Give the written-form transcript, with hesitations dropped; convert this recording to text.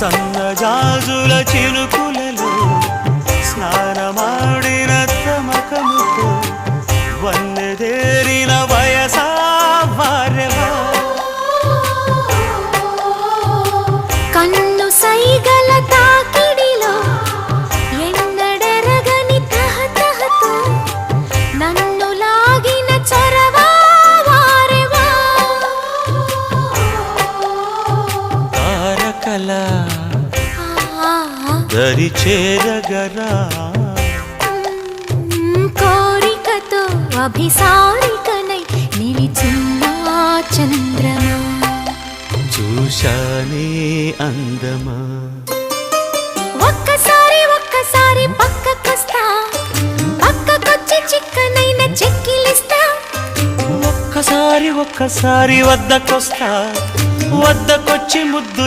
సన్నజాజుల చిలుకులలో స్నానమాడిన తమకముతో వన్నెదేరిన వయసా వారెవా కన్ను సైగల తాకిడిలో ఎన్నడెరగని తహతహతో నన్ను లాగిన చొరవా వారెవా తారకల దరి చేరగరా కోరికతో అభిసారికనై నిలిచిన చంద్రమా చూశానే అందమా ఒక్కసారి ఒక్కసారి పక్కకొస్తా పక్కకొచ్చి చిక్కనైన చెక్కిలిస్తా ఒక్కసారి ఒక్కసారి వద్దకొస్తా వద్దకొచ్చి ముద్దు